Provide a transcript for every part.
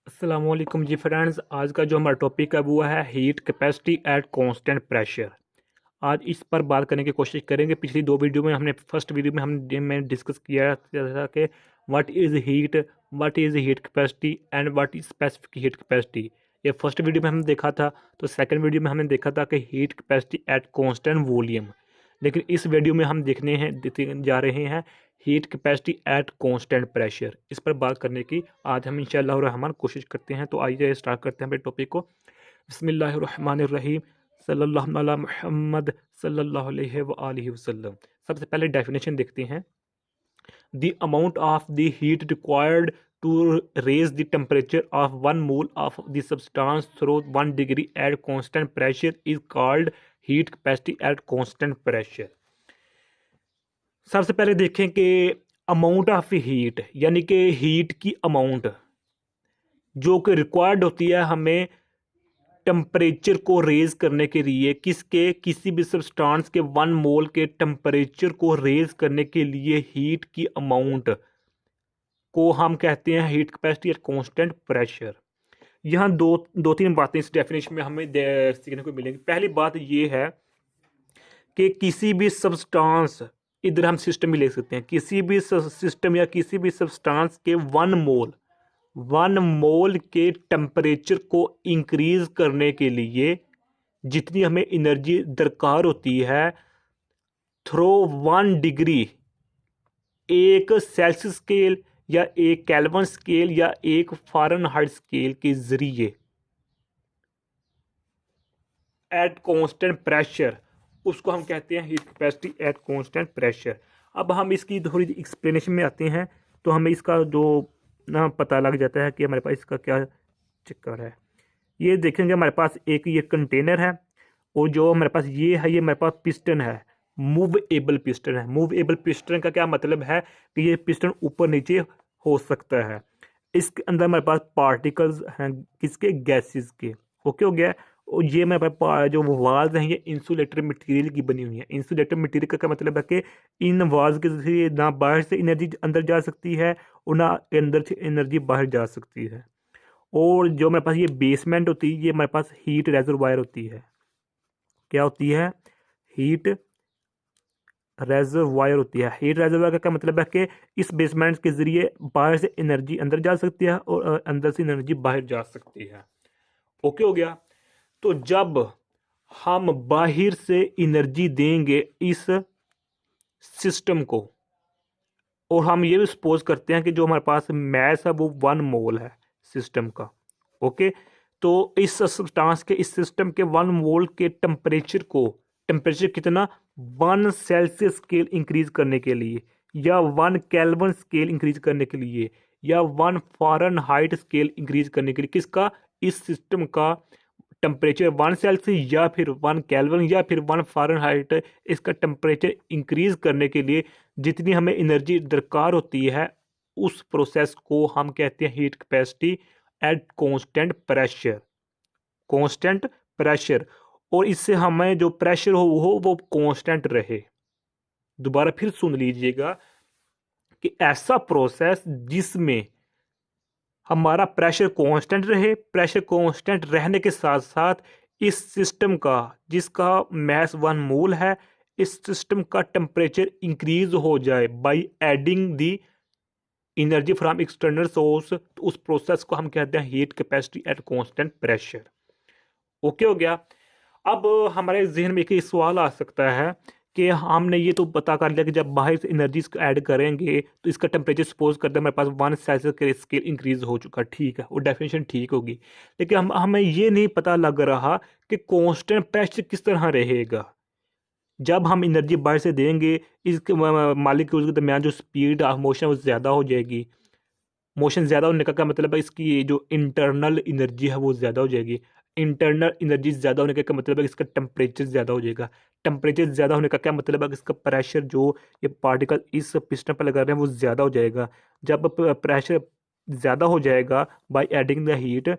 अस्सलामुअलैकुम जी फ्रेंड्स। आज का जो हमारा टॉपिक है वो है heat capacity at constant pressure. आज इस पर बात करने की कोशिश करेंगे। पिछली दो वीडियो में हमने फर्स्ट वीडियो में हमने डिस्कस किया था कि what is heat capacity and what is specific heat capacity. ये फर्स्ट वीडियो में हमने देखा था। तो सेकंड वीडियो में हमने देखा था कि heat capacity at constant volume. लेकिन इस वीडियो में हम देखने जा रहे हैं heat capacity at constant pressure. इस पर बात करने की आज हम इंशाअल्लाह रहमान कोशिश करते हैं। तो आइए स्टार्ट करते हैं अपने टॉपिक को। बिस्मिल्लाहिर्रहमानिर्रहीम। सल्लल्लाहु अला मुहम्मद सल्लल्लाहु अलैहि व आलिहि वसल्लम। सबसे पहले डेफिनेशन देखते हैं। The amount of the heat required to raise the temperature of 1 mole of the substance through 1 degree at constant pressure is called heat capacity at constant pressure। सबसे पहले देखें कि अमाउंट ऑफ हीट यानी कि heat की amount जो कि required होती है हमें टेम्परेचर को रेज करने के लिए किसी भी सब्सटेंस के 1 मोल के टेम्परेचर को रेज करने के लिए हीट की अमाउंट को हम कहते हैं heat capacity at constant pressure. यहाँ दो तीन बातें इस डेफिनेशन में हमें सीखने को मिलेंगी। पहली बात ये है कि किसी भी सब्सटेंस, इधर हम सिस्टम भी ले सकते हैं, किसी भी सिस्टम या किसी भी सब्सटेंस के 1 मोल के टेम्परेचर को इंक्रीज करने के लिए जितनी हमें एनर्जी दरकार होती है थ्रो 1 डिग्री, एक सेल्सियस स्केल या एक केल्विन स्केल या एक फ़ारेनहाइट स्केल के जरिए एट कांस्टेंट प्रेशर, उसको हम कहते हैं heat capacity at constant pressure. अब हम इसकी थोड़ी एक्सप्लेनेशन में आते हैं तो हमें इसका जो ना पता लग जाता है कि हमारे पास इसका क्या चक्कर है। ये देखेंगे हमारे पास एक ये कंटेनर है और जो हमारे पास ये है, ये हमारे पास पिस्टन है, मूवेबल पिस्टन है। मूवेबल पिस्टन का क्या मतलब है कि ये पिस्टन ऊपर नीचे हो सकता है। इसके अंदर हमारे पास पार्टिकल्स हैं, किसके, गैसेस के। ओके हो गया। और ये मेरे पास जो वाल्स हैं ये इंसुलेटर मटेरियल की बनी हुई है। इंसुलेटर मटेरियल का क्या मतलब है कि इन वाल्स के जरिए ना बाहर से एनर्जी अंदर जा सकती है और ना अंदर से एनर्जी बाहर जा सकती है। और जो मेरे पास ये बेसमेंट होती है, ये हमारे पास हीट रेजर्वायर होती है। क्या होती है? हीट रेजर्वायर होती है। हीट रेजर्वायर का क्या मतलब है कि इस बेसमेंट के जरिए बाहर से एनर्जी अंदर जा सकती है और अंदर से एनर्जी बाहर जा सकती है। ओके हो गया। तो जब हम बाहर से एनर्जी देंगे इस सिस्टम को और हम ये भी सपोज करते हैं कि जो हमारे पास मैस है वो 1 मोल है सिस्टम का। ओके। तो इस सब्सटेंस के, इस सिस्टम के 1 मोल के टेम्परेचर कितना, 1 सेल्सियस स्केल इंक्रीज करने के लिए या 1 केल्विन स्केल इंक्रीज करने के लिए या 1 फ़ारेनहाइट स्केल इंक्रीज करने के लिए किसका, इस सिस्टम का टेम्परेचर 1 सेल्सियस या फिर 1 केल्विन या फिर 1 फ़ारेनहाइट, इसका टेम्परेचर इंक्रीज करने के लिए जितनी हमें एनर्जी दरकार होती है उस प्रोसेस को हम कहते हैं heat capacity at constant pressure. Constant pressure. और इससे हमें जो प्रेशर हो वो कांस्टेंट रहे। दोबारा फिर सुन लीजिएगा कि ऐसा प्रोसेस जिसमें हमारा प्रेशर कांस्टेंट रहे, प्रेशर कांस्टेंट रहने के साथ साथ इस सिस्टम का, जिसका मैस 1 मोल है, इस सिस्टम का टेम्परेचर इंक्रीज हो जाए by adding the energy from external source. तो उस प्रोसेस को हम कहते हैं heat capacity at constant pressure. Okay हो गया। अब हमारे जहन में एक सवाल आ सकता है कि हमने ये तो पता कर लिया कि जब बाहर से एनर्जी ऐड करेंगे तो इसका टेम्परेचर सपोज करते हैं हमारे पास 1 सेल्सियस के स्केल इंक्रीज हो चुका, ठीक है, वो डेफिनेशन ठीक होगी। लेकिन हमें ये नहीं पता लग रहा कि कांस्टेंट प्रेशर किस तरह रहेगा जब हम एनर्जी बाहर से देंगे। इसके मालिक्यूल्स के दरमियान जो स्पीड ऑफ मोशन वो ज़्यादा हो जाएगी। मोशन ज़्यादा होने का क्या मतलब है, इसकी जो इंटरनल एनर्जी है वो ज़्यादा हो जाएगी। इंटरनल एनर्जी ज़्यादा होने का क्या मतलब है, इसका टेम्परेचर ज़्यादा हो जाएगा। टेम्परेचर ज़्यादा होने का क्या मतलब है, इसका प्रेशर जो ये पार्टिकल इस पिस्टन पर लगा रहे हैं वो ज़्यादा हो जाएगा। जब प्रेशर ज़्यादा हो जाएगा बाय एडिंग द हीट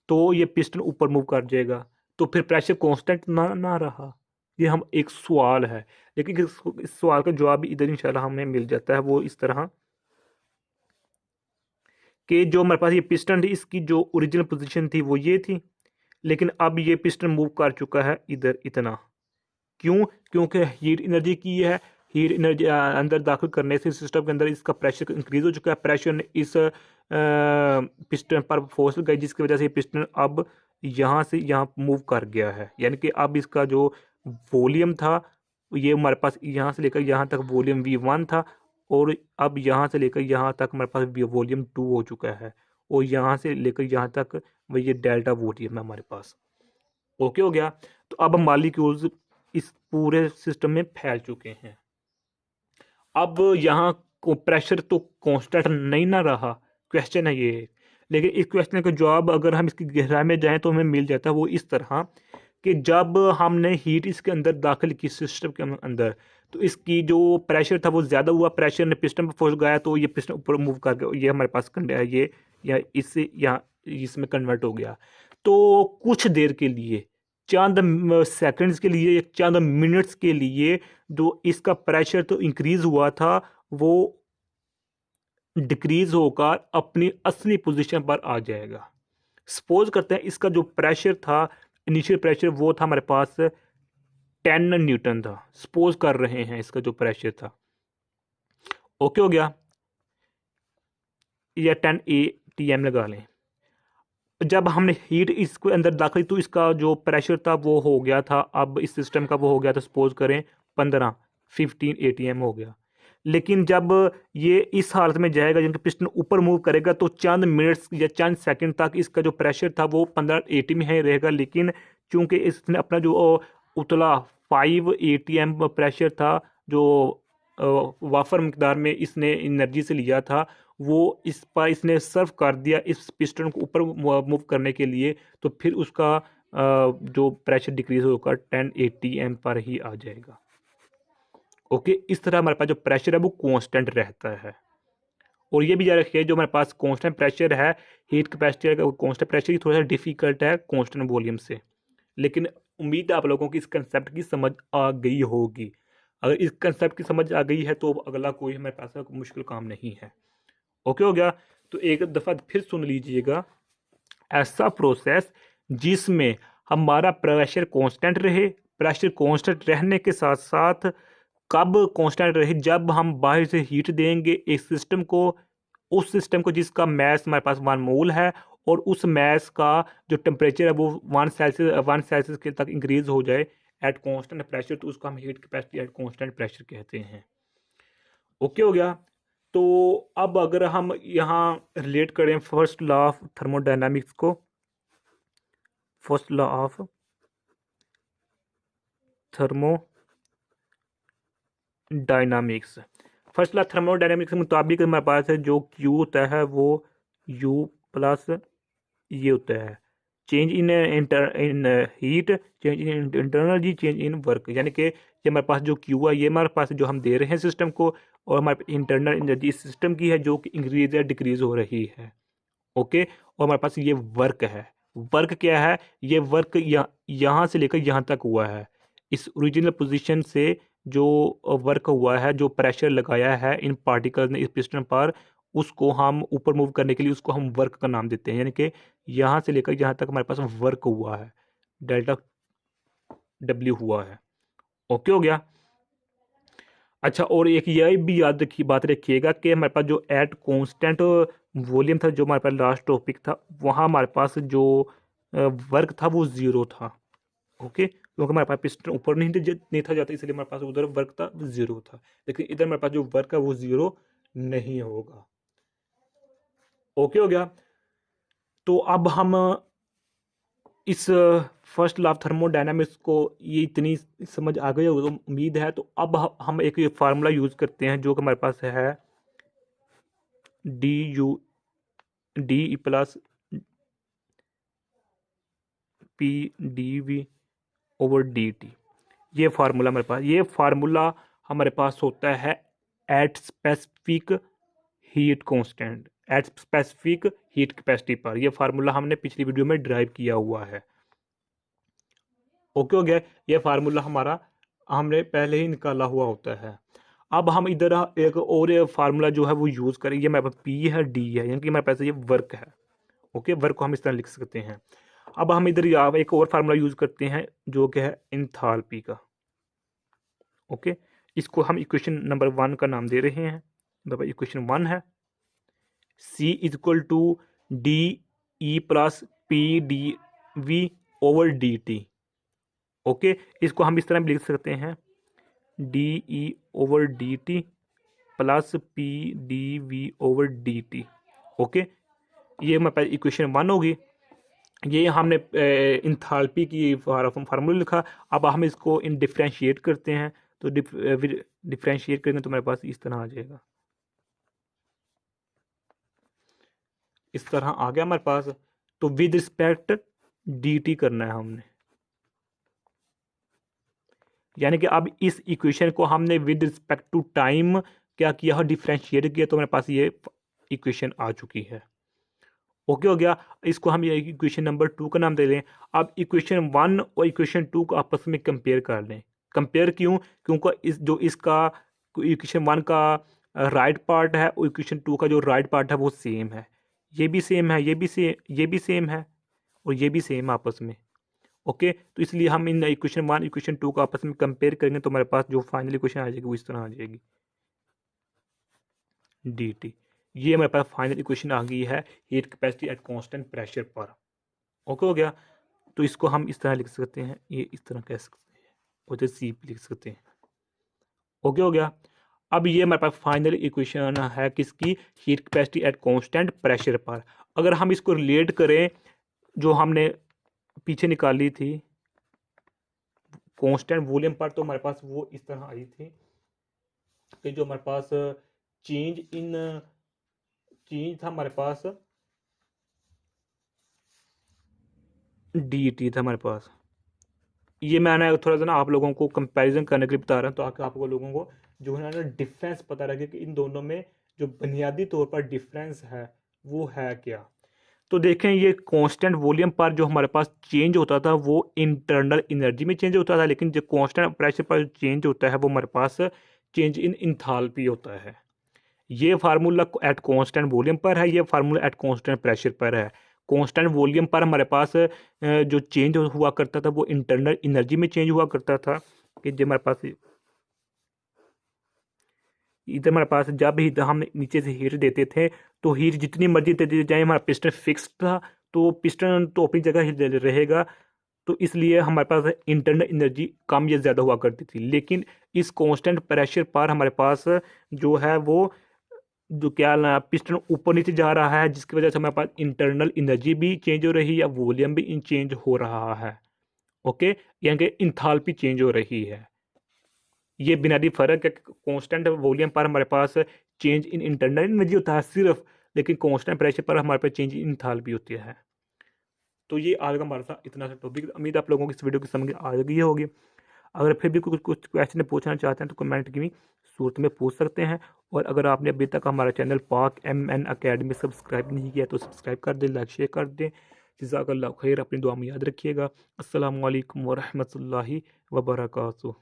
तो ये पिस्टन ऊपर मूव कर जाएगा। तो फिर प्रेशर कांस्टेंट ना रहा। ये हम एक सवाल है, लेकिन इस सवाल का जवाब इधर इंशाल्लाह हमें मिल जाता है। वो इस तरह कि जो हमारे पास ये पिस्टन थी इसकी जो ओरिजिनल पोजीशन थी वो ये थी, लेकिन अब ये पिस्टन मूव कर चुका है इधर इतना। क्यों? क्योंकि हीट एनर्जी की है, हीट एनर्जी अंदर दाखिल करने से सिस्टम के अंदर इसका प्रेशर इंक्रीज हो चुका है, प्रेशर ने इस पिस्टन पर फोर्स लगाई जिसकी वजह से पिस्टन अब यहाँ से यहाँ मूव कर गया है। यानी कि अब इसका जो वॉल्यूम था ये हमारे पास यहाँ से लेकर यहाँ तक वॉल्यूम V1 था, और अब यहाँ से लेकर यहाँ तक हमारे पास वॉल्यूम 2 हो चुका है, और यहाँ से लेकर यहाँ तक वही ये डेल्टा वॉल्यूम है हमारे पास। ओके हो गया। तो अब मॉलिक्यूल्स इस पूरे सिस्टम में फैल चुके हैं। अब यहाँ को प्रेशर तो कांस्टेंट नहीं ना रहा, क्वेश्चन है ये। लेकिन इस क्वेश्चन का जवाब अगर हम इसकी गहराई में जाएं तो हमें मिल जाता है वो इस तरह कि जब हमने हीट इसके अंदर दाखिल की सिस्टम के अंदर, तो इसकी जो प्रेशर था वो ज़्यादा हुआ, प्रेशर ने पिस्टन पर फोर्स गया तो ये पिस्टन ऊपर मूव कर गया, ये हमारे पास ये या इससे यहाँ इसमें कन्वर्ट हो गया। तो कुछ देर के लिए, चंद सेकंड्स के लिए, चंद मिनट्स के लिए जो इसका प्रेशर तो इंक्रीज हुआ था वो डिक्रीज होकर अपनी असली पोजीशन पर आ जाएगा। सपोज करते हैं इसका जो प्रेशर था, इनिशियल प्रेशर वो था हमारे पास 10 न्यूटन था, सपोज कर रहे हैं इसका जो प्रेशर था। ओके हो गया, या 10 ATM लगा लें। जब हमने हीट इसके अंदर दाखिल तो इसका जो प्रेशर था वो हो गया था, अब इस सिस्टम का वो हो गया था सपोज करें 15 ATM हो गया। लेकिन जब ये इस हालत में जाएगा जिनका पिस्टन ऊपर मूव करेगा तो चंद मिनट्स या चंद सेकंड तक इसका जो प्रेशर था वो 15 ATM ही रहेगा। लेकिन चूंकि इसने अपना जो उतला 5 ATM प्रेशर था जो वाफर मकदार में इसने एनर्जी से लिया था, वो इस पर इसने सर्व कर दिया इस पिस्टन को ऊपर मूव करने के लिए, तो फिर उसका जो प्रेशर डिक्रीज होकर 10 ATM पर ही आ जाएगा। ओके, इस तरह हमारे पास जो प्रेशर है वो कांस्टेंट रहता है। और ये भी याद रखिए जो हमारे पास कांस्टेंट प्रेशर है, हीट कैपेसिटी का कांस्टेंट प्रेशर ही थोड़ा सा डिफिकल्ट है कांस्टेंट वॉल्यूम से। लेकिन उम्मीद है आप लोगों की इस कंसेप्ट की समझ आ गई होगी। अगर इस कंसेप्ट की समझ आ गई है तो अगला कोई हमारे पास मुश्किल काम नहीं है। ओके हो गया। तो एक दफ़ा फिर सुन लीजिएगा, ऐसा प्रोसेस जिसमें हमारा प्रेशर कांस्टेंट रहे, प्रेशर कांस्टेंट रहने के साथ साथ कब कांस्टेंट रहे, जब हम बाहर से हीट देंगे एक सिस्टम को, उस सिस्टम को जिसका मैस हमारे पास 1 मोल है, और उस मैस का जो टेम्परेचर है वो 1 सेल्सियस के तक इंक्रीज हो जाए एट कांस्टेंट प्रेशर, तो उसको हम heat capacity at constant pressure कहते हैं। ओके हो गया। तो अब अगर हम यहाँ रिलेट करें फर्स्ट लॉ ऑफ थर्मोडायनामिक्स को, first law of thermodynamics, first law thermodynamics के मुताबिक हमारे पास है जो क्यू होता है वो यू प्लस ये होता है change in in heat, change in internal energy, change in work. यानी कि ये हमारे पास जो क्यू है ये हमारे पास जो हम दे रहे हैं सिस्टम को, और हमारे इंटरनल एनर्जी सिस्टम की है जो कि इंक्रीज या डिक्रीज हो रही है। ओके, और हमारे पास ये वर्क है। वर्क क्या है? ये वर्क यहाँ से लेकर यहाँ तक हुआ है। इस ओरिजिनल पोजीशन से जो वर्क हुआ है, जो प्रेशर लगाया है इन पार्टिकल्स ने इस पिस्टन पर, उसको हम ऊपर मूव करने के लिए उसको हम वर्क का नाम देते हैं। यानी कि यहाँ से लेकर यहाँ तक हमारे पास वर्क हुआ है, डेल्टा डब्ल्यू हुआ है। ओके हो गया। अच्छा, और एक यह भी याद रखी बात रखिएगा कि हमारे पास जो एट कांस्टेंट वॉल्यूम था, जो हमारे पास लास्ट टॉपिक था, वहाँ हमारे पास जो वर्क था वो ज़ीरो था। ओके, क्योंकि हमारे पास पिस्टन ऊपर नहीं था जाता, इसलिए हमारे पास उधर वर्क था ज़ीरो था। लेकिन इधर हमारे पास जो वर्क है वो ज़ीरो नहीं होगा। ओके हो गया। तो अब हम इस फर्स्ट लॉ ऑफ थर्मोडायनामिक्स को ये इतनी समझ आ गई होगी तो उम्मीद है। तो अब हम एक फार्मूला यूज़ करते हैं जो कि हमारे पास है D plus P D V over D T. ये फार्मूला हमारे पास होता है at specific heat constant, at specific heat capacity पर। यह फार्मूला हमने पिछली वीडियो में ड्राइव किया हुआ है। ओके हो गया। यह फार्मूला हमने पहले ही निकाला हुआ होता है। अब हम इधर एक और फार्मूला जो है वो यूज़ करेंगे। हमारे पास पी है, डी है, यानी कि हमारे पास ये वर्क है। ओके, वर्क को हम इस तरह लिख सकते हैं। अब हम इधर एक और फार्मूला यूज़ करते हैं जो कि है इंथाल्पी का। ओके, इसको हम इक्वेशन नंबर 1 का नाम दे रहे हैं। मतलब इक्वेशन 1 है C is equal to D E plus P D V over D T. Okay, इसको हम इस तरह भी लिख सकते हैं D E over D T plus P D V over D T. Okay, ये हमारे पास इक्वेशन 1 होगी। ये हमने इंथाल्पी की फार्मूला लिखा। अब हम इसको इन डिफ्रेंशिएट करते हैं, तो डिफ्रेंशिएट करेंगे तो हमारे पास इस तरह आ जाएगा, इस तरह आ गया हमारे पास। तो विद रिस्पेक्ट डी टी करना है हमने, यानी कि अब इस इक्वेशन को हमने विद रिस्पेक्ट टू टाइम क्या किया, डिफ्रेंशिएट किया, तो हमारे पास ये इक्वेशन आ चुकी है। ओके हो गया। इसको हम ये इक्वेशन नंबर 2 का नाम दे दें। अब इक्वेशन 1 और इक्वेशन 2 को आपस में कंपेयर कर लें। कंपेयर क्यों? क्योंकि इसका इक्वेशन 1 का राइट पार्ट है और इक्वेशन 2 का जो राइट पार्ट है वो सेम है। ये भी सेम है, ये भी सेम है और ये भी सेम आपस में। ओके, तो इसलिए हम इन इक्वेशन 1 इक्वेशन 2 को आपस में कंपेयर करेंगे तो हमारे पास जो फाइनल इक्वेशन आ जाएगी वो इस तरह आ जाएगी डी टी। ये हमारे पास फाइनल इक्वेशन आ गई है heat capacity at constant pressure पर। ओके हो गया। तो इसको हम इस तरह लिख सकते हैं, ये इस तरह कह सकते हैं, उधर सी लिख सकते हैं। ओके हो गया। अब ये हमारे पास फाइनल इक्वेशन है किसकी, heat capacity at constant pressure पर। अगर हम इसको रिलेट करें जो हमने पीछे निकाली थी कांस्टेंट वॉल्यूम पर, तो हमारे पास वो इस तरह आई थी कि जो हमारे पास चेंज था हमारे पास डी टी था हमारे पास। ये मैंने थोड़ा सा ना आप लोगों को कंपैरिजन करने के लिए बता रहा हूँ ताकि आप लोगों को जो है ना डिफरेंस पता लगे कि इन दोनों में जो बुनियादी तौर पर डिफरेंस है वो है क्या। तो देखें, ये कांस्टेंट वॉल्यूम पर जो हमारे पास चेंज होता था वो इंटरनल एनर्जी में चेंज होता था, लेकिन जो कांस्टेंट प्रेशर पर चेंज होता है वो हमारे पास चेंज इन इंथाल्पी होता है। ये फार्मूला एट कांस्टेंट वॉल्यूम पर है, ये फार्मूला एट कांस्टेंट प्रेशर पर है। कांस्टेंट वॉल्यूम पर हमारे पास जो चेंज हुआ करता था वो इंटरनल एनर्जी में चेंज हुआ करता था कि जब हमारे पास इधर हमारे पास जब भी हम नीचे से हीट देते थे तो हीट जितनी मर्जी देते जाए, हमारा पिस्टन फिक्स था तो पिस्टन तो अपनी जगह ही रहेगा। तो इसलिए हमारे पास इंटरनल एनर्जी कम या ज़्यादा हुआ करती थी। लेकिन इस कांस्टेंट प्रेशर पर हमारे पास जो है वो जो क्या ना पिस्टन ऊपर नीचे जा रहा है, जिसकी वजह से हमारे पास इंटरनल एनर्जी भी चेंज हो रही है, वॉल्यूम भी चेंज हो रहा है। ओके, यानी कि इंथाल्पी चेंज हो रही है। ये बुनियादी फ़र्क है। कांस्टेंट वॉल्यूम पर हमारे पास चेंज इन इंटरनल एनर्जी होता है सिर्फ, लेकिन कांस्टेंट प्रेशर पर हमारे पास चेंज इन इंथाल्पी होती है। तो ये आज का हमारा सा इतना सा टॉपिक। उम्मीद आप लोगों को इस वीडियो की समझ आ गई होगी। अगर फिर भी कुछ क्वेश्चन पूछना चाहते हैं तो कमेंट की सूरत में पूछ सकते हैं। और अगर आपने अभी तक हमारा चैनल पाक MN अकेडमी सब्सक्राइब नहीं किया तो सब्सक्राइब कर दें, लाइक शेयर कर दें। जज़ाकल्लाह खैर, अपनी दुआ में याद रखिएगा। अस्सलामु अलैकुम वरहमतुल्लाहि वबरकातुहू।